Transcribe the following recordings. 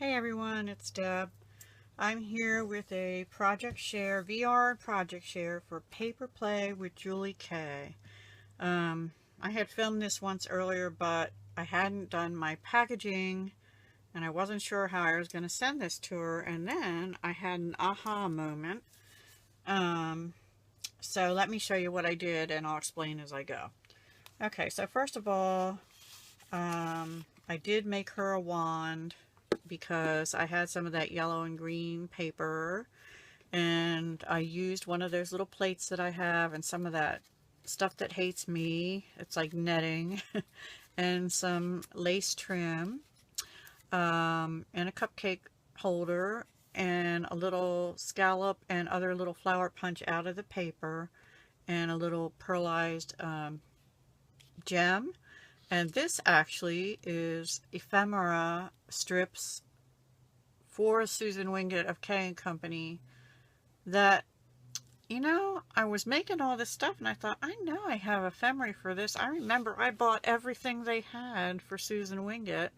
Hey everyone, it's Deb. I'm here with a project share, VR project share for Paper Play with Julie K. I had filmed this once earlier, but I hadn't done my packaging and I wasn't sure how I was going to send this to her, and then I had an aha moment. So let me show you what I did and I'll explain as I go. Okay, so first of all, I did make her a wand because I had some of that yellow and green paper, and I used one of those little plates that I have and some of that stuff that hates me. It's like netting and some lace trim, and a cupcake holder and a little scallop and other little flower punch out of the paper and a little pearlized gem. And this actually is ephemera strips for Susan Wingate of K & Company that, you know, I was making all this stuff and I thought, I know I have ephemera for this. I remember I bought everything they had for Susan Wingate.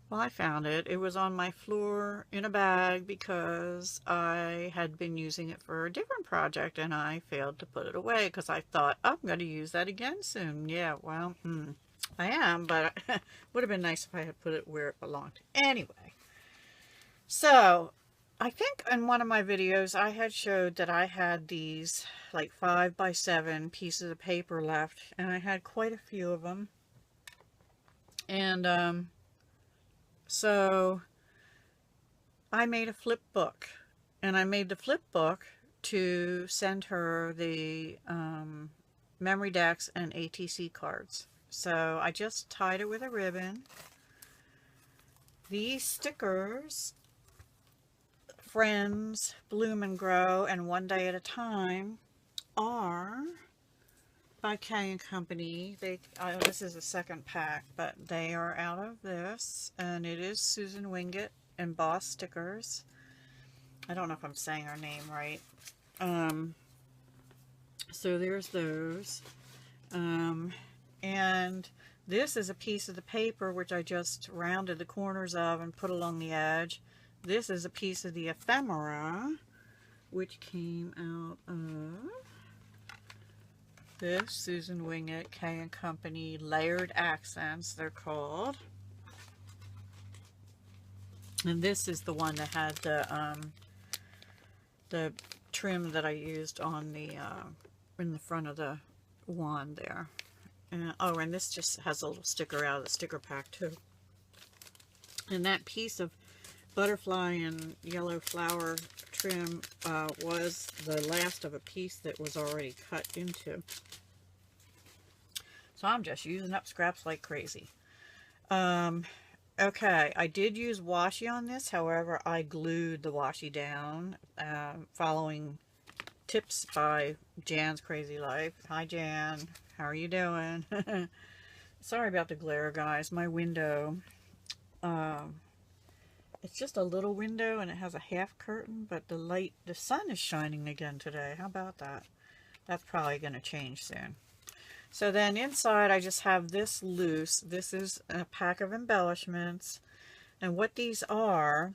Well, I found it. It was on my floor in a bag because I had been using it for a different project and I failed to put it away because I thought, I'm going to use that again soon. Yeah, well, I am, but it would have been nice if I had put it where it belonged. Anyway, so I think in one of my videos I had showed that I had these like 5x7 pieces of paper left, and I had quite a few of them. And so I made a flip book, and I made the flip book to send her the memory decks and ATC cards. So I just tied it with a ribbon. These stickers, Friends, Bloom and Grow, and One Day at a Time, are by K & Company. This is a second pack, but they are out of this, and it is Susan Wingate embossed stickers. I don't know if I'm saying her name right. So there's those. And this is a piece of the paper which I just rounded the corners of and put along the edge. This is a piece of the ephemera which came out of this Susan Wingate K & Company Layered Accents, they're called. And this is the one that had the trim that I used on the in the front of the wand there. Oh, and this just has a little sticker out of the sticker pack too. And that piece of butterfly and yellow flower trim was the last of a piece that was already cut into. So I'm just using up scraps like crazy. Okay, I did use washi on this. However, I glued the washi down, following tips by Jan's Crazy Life. Hi Jan, how are you doing? Sorry about the glare, guys. My window, it's just a little window and it has a half curtain, but the sun is shining again today. How about that? That's probably going to change soon. So then inside I just have this loose. This is a pack of embellishments, and what these are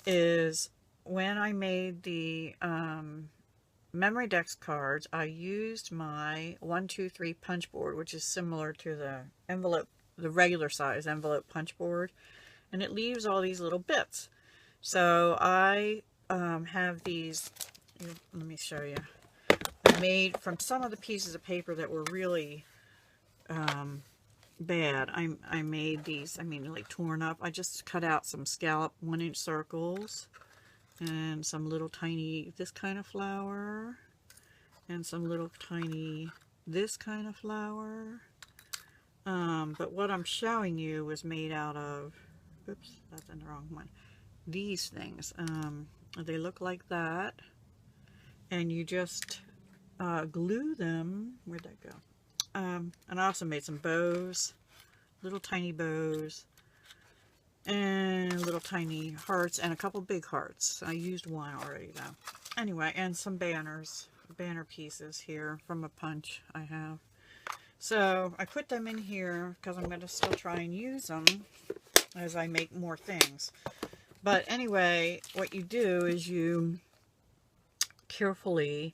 is when I made the memory decks cards, I used my 123 punch board, which is similar to the envelope, the regular size envelope punch board, and it leaves all these little bits. So I have these, let me show you. I made from some of the pieces of paper that were really bad. I made these, I mean, like torn up. I just cut out some scallop 1-inch circles and some little tiny this kind of flower and some little tiny this kind of flower. But what I'm showing you was made out of, oops, that's in the wrong one. These things, they look like that, and you just glue them. Where'd that go? And I also made some bows, little tiny bows, and little tiny hearts, and a couple big hearts. I used one already though. Anyway, and some banners, banner pieces here from a punch I have. So I put them in here because I'm going to still try and use them as I make more things. But anyway, what you do is you carefully,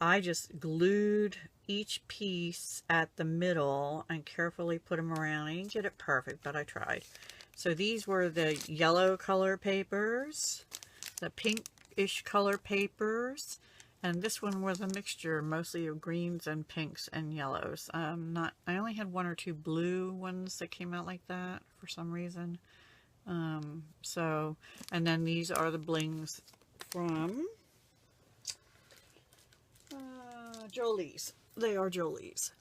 I just glued each piece at the middle and carefully put them around. I didn't get it perfect, but I tried. So these were the yellow color papers, the pinkish color papers, and this one was a mixture mostly of greens and pinks and yellows. I only had one or two blue ones that came out like that for some reason. And then these are the blings from Jolie's. They are Jolie's.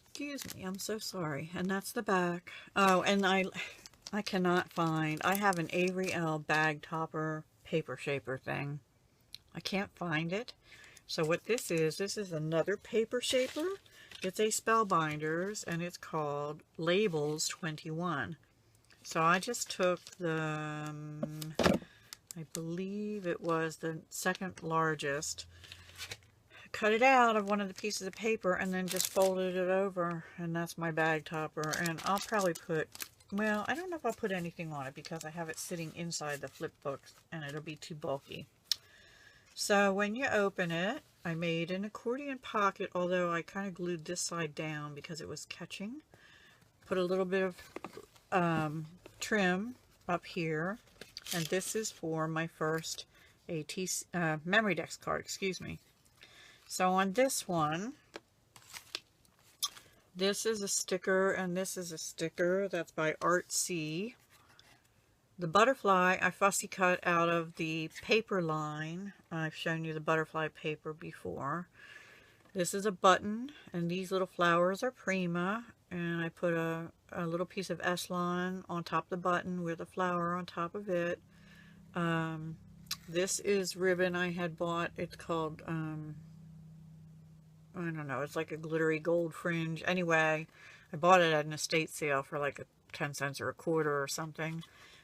Excuse me, I'm so sorry. And that's the back. Oh, and I cannot find, I have an Avery L bag topper paper shaper thing. I can't find it. So what this is another paper shaper. It's a Spellbinders, and it's called Labels 21. So I just took the, I believe it was the second largest, cut it out of one of the pieces of paper, and then just folded it over, and that's my bag topper. And I'll probably put, well, I don't know if I'll put anything on it because I have it sitting inside the flip book, and it'll be too bulky. So when you open it, I made an accordion pocket, although I kind of glued this side down because it was catching. Put a little bit of trim up here, and this is for my first memory decks card, excuse me. So on this one, this is a sticker, and this is a sticker that's by Artsy. The butterfly I fussy cut out of the paper line. I've shown you the butterfly paper before. This is a button, and these little flowers are Prima, and I put a little piece of Eslon on top of the button with a flower on top of it. This is ribbon I had bought. It's called, I don't know, it's like a glittery gold fringe. Anyway, I bought it at an estate sale for like 10 cents or a quarter or something.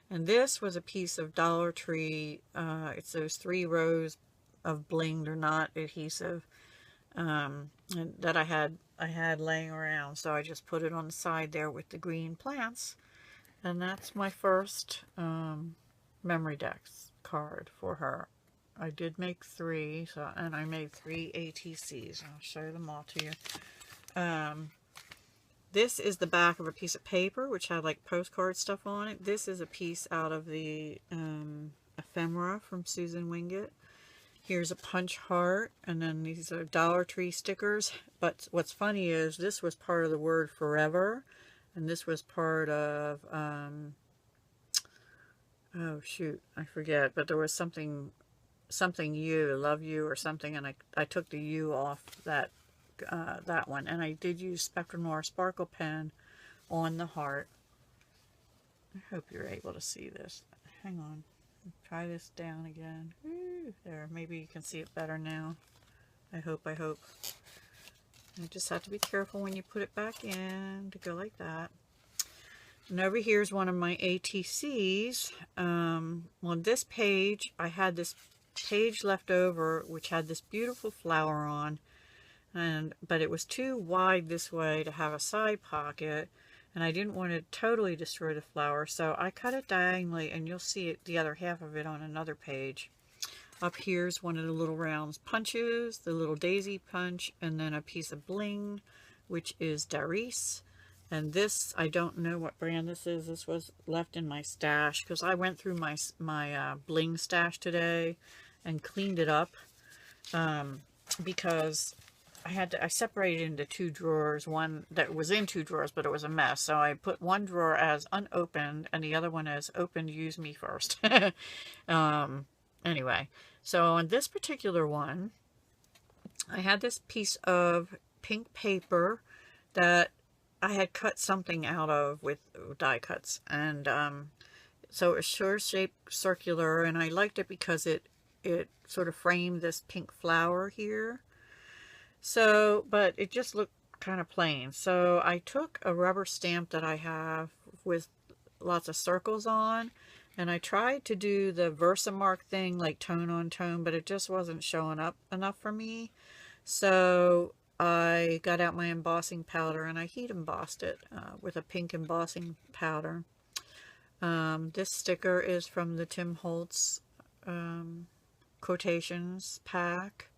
And this was a piece of Dollar Tree. It's those 3 rows of blinged or not adhesive and that I had laying around. So I just put it on the side there with the green plants. And that's my first memory decks card for her. I did make 3, and I made 3 ATCs. I'll show them all to you. This is the back of a piece of paper, which had like postcard stuff on it. This is a piece out of the ephemera from Susan Wingate. Here's a punch heart, and then these are Dollar Tree stickers. But what's funny is this was part of the word forever, and this was part of, oh shoot, I forget, but there was something you, love you or something, and I took the U off that one, and I did use Spectrum Noir Sparkle Pen on the heart. I hope you're able to see this. Hang on, try this down again. Woo, there, maybe you can see it better now. I hope. You just have to be careful when you put it back in to go like that. And over here is one of my ATCs. On this page, I had this page left over which had this beautiful flower on, but it was too wide this way to have a side pocket, and I didn't want to totally destroy the flower, so I cut it diagonally, and you'll see it, the other half of it, on another page. Up here's one of the little round punches, the little daisy punch, and then a piece of bling, which is Darice. And this, I don't know what brand this is. This was left in my stash because I went through my bling stash today and cleaned it up because I separated into 2 drawers. One that was in 2 drawers, but it was a mess. So I put one drawer as unopened and the other one as opened, use me first. Anyway, so on this particular one, I had this piece of pink paper that I had cut something out of with die cuts, and so it was sure shaped circular, and I liked it because it sort of framed this pink flower here. So, but it just looked kind of plain. So I took a rubber stamp that I have with lots of circles on, and I tried to do the Versamark thing, like tone on tone, but it just wasn't showing up enough for me. So I got out my embossing powder and I heat embossed it with a pink embossing powder. This sticker is from the Tim Holtz quotations pack.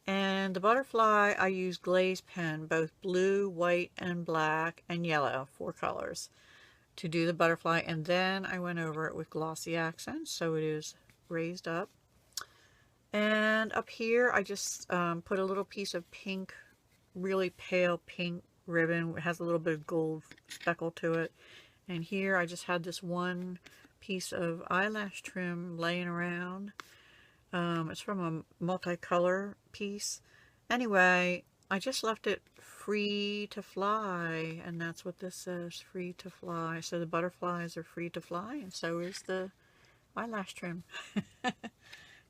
And the butterfly, I used glaze pen, both blue, white, and black, and yellow, 4 colors, to do the butterfly. And then I went over it with glossy accents, so it is raised up. And up here, I just put a little piece of pink, really pale pink ribbon. It has a little bit of gold speckle to it. And here, I just had this one piece of eyelash trim laying around. It's from a multicolor piece. Anyway, I just left it free to fly, and that's what this says, free to fly. So the butterflies are free to fly, and so is the eyelash trim.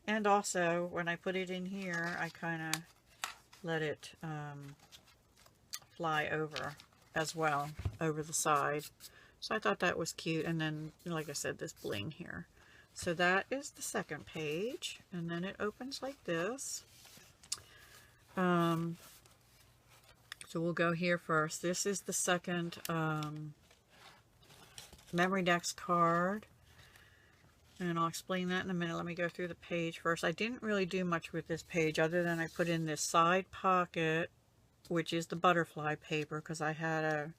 And also, when I put it in here, I kind of let it fly over as well, over the side. So I thought that was cute. And then, like I said, this bling here. So that is the second page, and then it opens like this. So we'll go here first. This is the second Memory Decks card, and I'll explain that in a minute. Let me go through the page first. I didn't really do much with this page other than I put in this side pocket, which is the butterfly paper, because I had a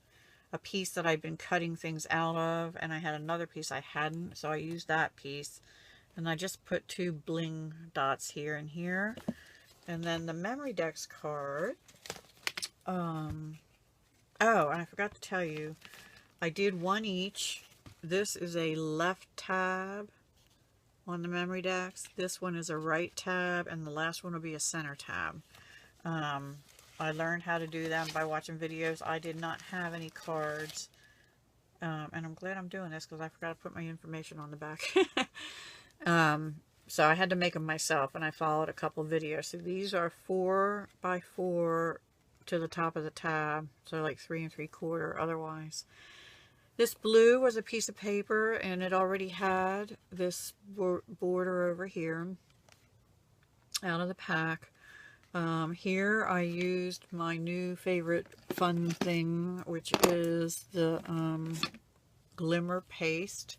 piece that I'd been cutting things out of, and I had another piece I hadn't, so I used that piece. And I just put 2 bling dots here and here. And then the Memory Decks card. Oh, and I forgot to tell you, I did one each. This is a left tab on the Memory Decks. This one is a right tab, and the last one will be a center tab. I learned how to do them by watching videos. I did not have any cards. And I'm glad I'm doing this because I forgot to put my information on the back. So I had to make them myself, and I followed a couple of videos. So these are 4 by 4 to the top of the tab. So like 3 3/4 otherwise. This blue was a piece of paper, and it already had this border over here out of the pack. Here I used my new favorite fun thing, which is the glimmer paste.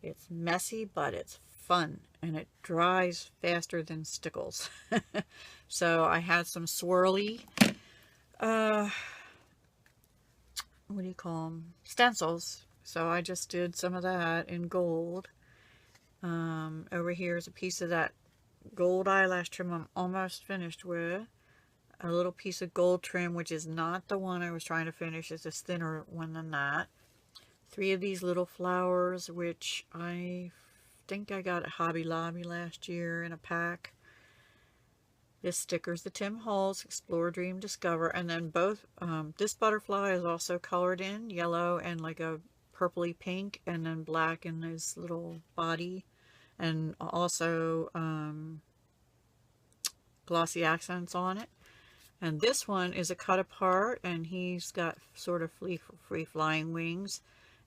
It's messy, but it's fun, and it dries faster than stickles. So I had some swirly, what do you call them? Stencils. So I just did some of that in gold. Over here is a piece of that gold eyelash trim I'm almost finished with. A little piece of gold trim, which is not the one I was trying to finish. It's a thinner one than that. 3 of these little flowers, which I think I got at Hobby Lobby last year in a pack. This sticker is the Tim Holtz Explore, Dream, Discover. And then both, this butterfly is also colored in yellow and like a purpley pink, and then black in his little body. And also glossy accents on it. And this one is a cut apart, and he's got sort of free flying wings.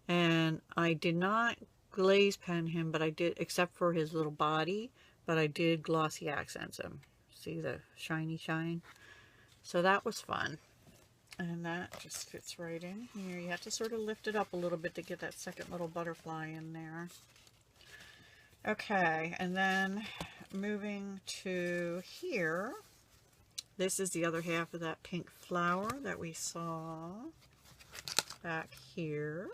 And I did not glaze pen him, but I did, except for his little body, but I did glossy accents him. See the shiny shine? So that was fun. And that just fits right in here. You have to sort of lift it up a little bit to get that second little butterfly in there. Okay, and then moving to here, this is the other half of that pink flower that we saw back here.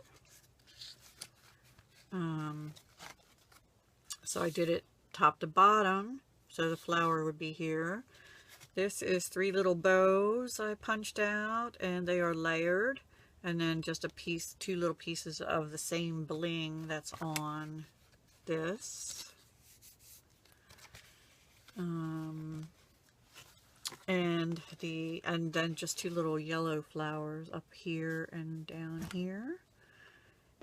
So I did it top to bottom, so the flower would be here. This is 3 little bows I punched out, and they are layered, and then just a piece, 2 little pieces of the same bling that's on this. And then just 2 little yellow flowers up here and down here.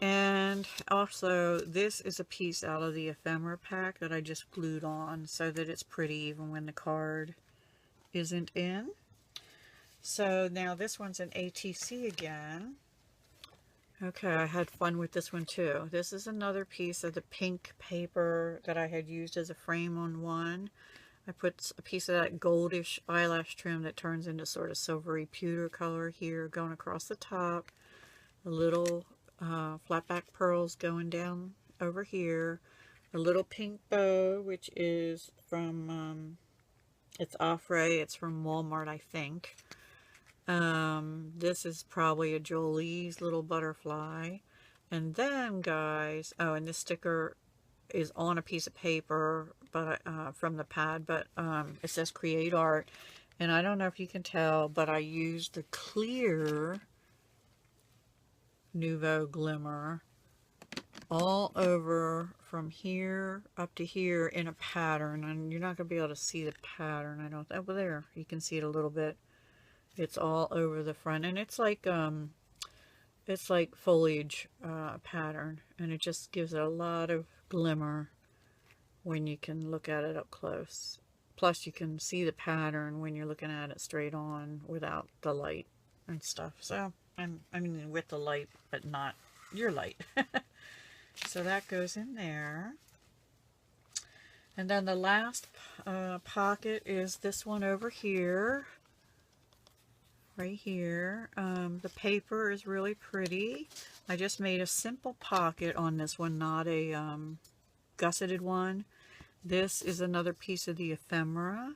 And also this is a piece out of the ephemera pack that I just glued on so that it's pretty even when the card isn't in. So now this one's an ATC again. Okay, I had fun with this one too. This is another piece of the pink paper that I had used as a frame on one. I put a piece of that goldish eyelash trim that turns into sort of silvery pewter color here going across the top. A little flat back pearls going down over here. A little pink bow, which is from, it's Offray. It's from Walmart, I think. This is probably a Jolie's little butterfly. And then, guys, oh, and this sticker is on a piece of paper, but from the pad, but it says Create Art. And I don't know if you can tell, but I used the clear Nouveau Glimmer all over from here up to here in a pattern, and you're not going to be able to see the pattern. I don't, over there you can see it a little bit. It's all over the front, and it's like foliage pattern, and it just gives it a lot of glimmer when you can look at it up close. Plus you can see the pattern when you're looking at it straight on without the light and stuff. So I mean with the light, but not your light. So that goes in there. And then the last pocket is this one over here. Right here. The paper is really pretty. I just made a simple pocket on this one, not a gusseted one. This is another piece of the ephemera,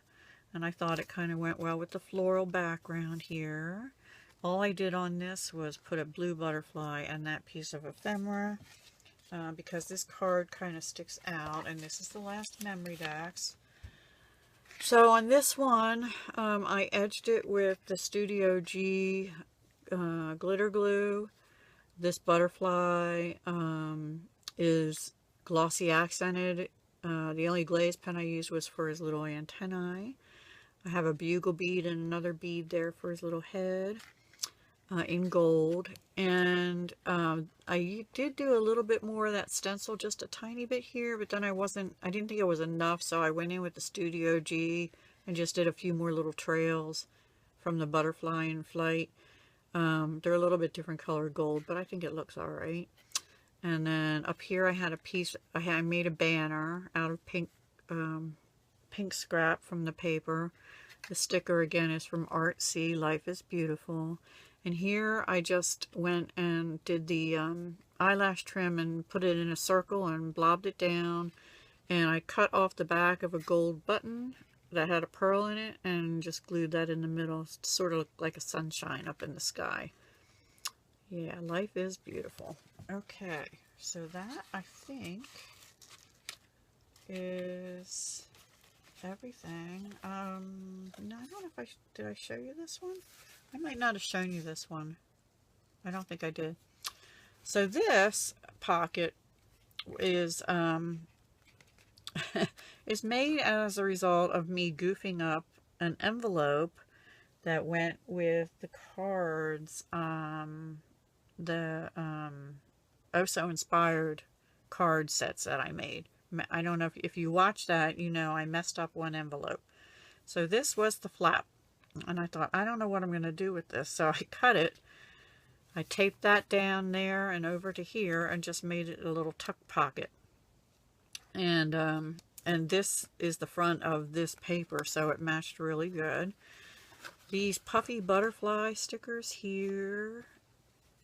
and I thought it kind of went well with the floral background here. All I did on this was put a blue butterfly and that piece of ephemera because this card kind of sticks out, and this is the last memory Dax. So on this one, I edged it with the Studio G glitter glue. This butterfly is glossy accented. The only glaze pen I used was for his little antennae. I have a bugle bead and another bead there for his little head in gold. And I did do a little bit more of that stencil, just a tiny bit here, but then I didn't think it was enough, so I went in with the Studio G and just did a few more little trails from the butterfly in flight. They're a little bit different color gold, but I think it looks all right. And then up here I had a piece, I made a banner out of pink scrap from the paper. The sticker again is from Artsy, Life is Beautiful. And here I just went and did the eyelash trim and put it in a circle and blobbed it down. And I cut off the back of a gold button that had a pearl in it and just glued that in the middle. It sort of looked like a sunshine up in the sky. Yeah, life is beautiful. Okay, so that I think is everything. No, I don't know if did I show you this one? I might not have shown you this one. I don't think I did. So this pocket is is made as a result of me goofing up an envelope that went with the cards, the Oh So Inspired card sets that I made. I don't know if you watch that, you know I messed up one envelope. So this was the flap, and I thought, I don't know what I'm going to do with this, so I cut it. I taped that down there and over to here and just made it a little tuck pocket. And this is the front of this paper, so it matched really good. These puffy butterfly stickers here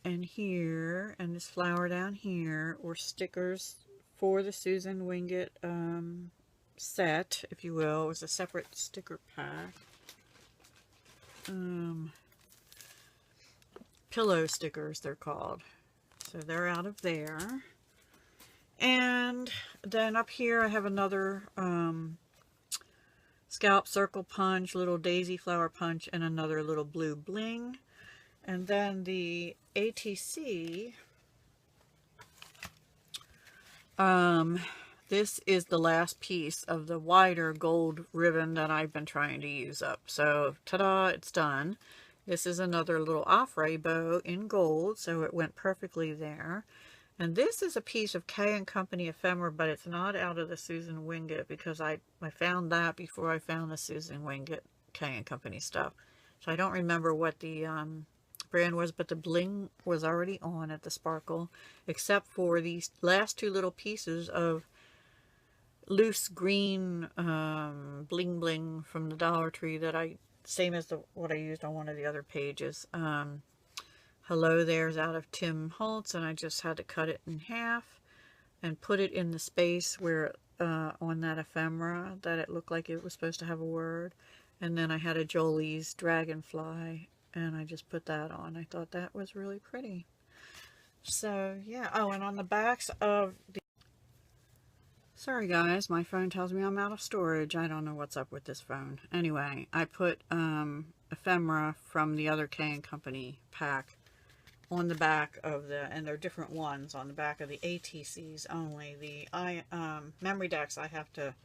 and here, and this flower down here were stickers for the Susan Wingate set, if you will. It was a separate sticker pack. Pillow stickers, they're called. So they're out of there. And then up here I have another scalp circle punch, little daisy flower punch, and another little blue bling. And then the ATC, this is the last piece of the wider gold ribbon that I've been trying to use up. So, ta-da, it's done. This is another little Offray bow in gold, so it went perfectly there. And this is a piece of K & Company ephemera, but it's not out of the Susan Wingate because I found that before I found the Susan Wingate K & Company stuff. So I don't remember what the brand was, but the bling was already on at the sparkle, except for these last two little pieces of loose green bling bling from the Dollar Tree that same as what I used on one of the other pages. Hello There's out of Tim Holtz, and I just had to cut it in half and put it in the space where on that ephemera that it looked like it was supposed to have a word. And then I had a Jolie's Dragonfly, and I just put that on. I thought that was really pretty. So yeah. Oh, and on the backs of the... Sorry guys, my phone tells me I'm out of storage. I don't know what's up with this phone. Anyway, I put ephemera from the other K & Company pack on the back of the, and they're different ones, on the back of the ATCs only. The memory decks I have to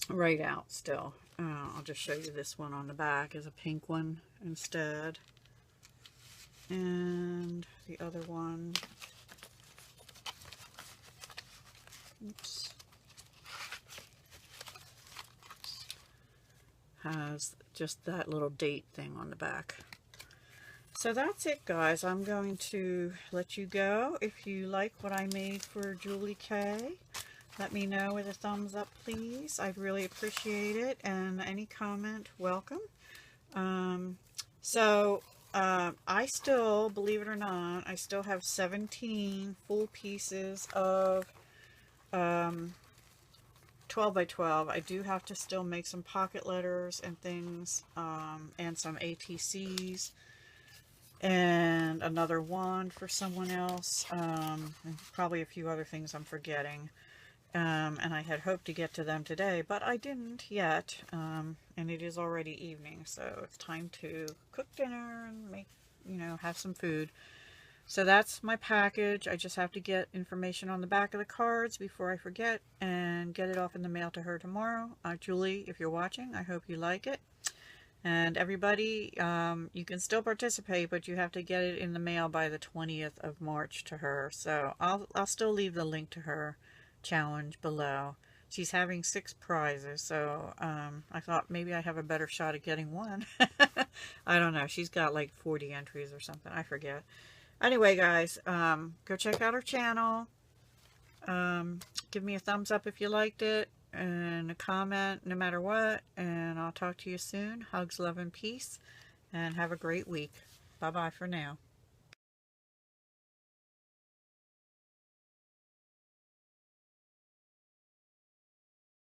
write out still. I'll just show you this one on the back is a pink one instead. And the other one, oops, has just that little date thing on the back. So that's it, guys. I'm going to let you go. If you like what I made for Julie K, let me know with a thumbs up, please. I'd really appreciate it. And any comment, welcome. I still, believe it or not, I still have 17 full pieces of 12 by 12. I do have to still make some pocket letters and things, and some ATCs. And another wand for someone else, and probably a few other things I'm forgetting. And I had hoped to get to them today, but I didn't yet. And it is already evening, so it's time to cook dinner and make, have some food. So that's my package. I just have to get information on the back of the cards before I forget and get it off in the mail to her tomorrow. Julie, if you're watching, I hope you like it. And everybody, you can still participate, but you have to get it in the mail by the 20th of March to her. So I'll still leave the link to her challenge below. She's having 6 prizes, so I thought maybe I have a better shot at getting one. I don't know. She's got like 40 entries or something. I forget. Anyway, guys, go check out her channel. Give me a thumbs up if you liked it, and a comment no matter what, and I'll talk to you soon. Hugs, love, and peace, and have a great week. Bye bye for now.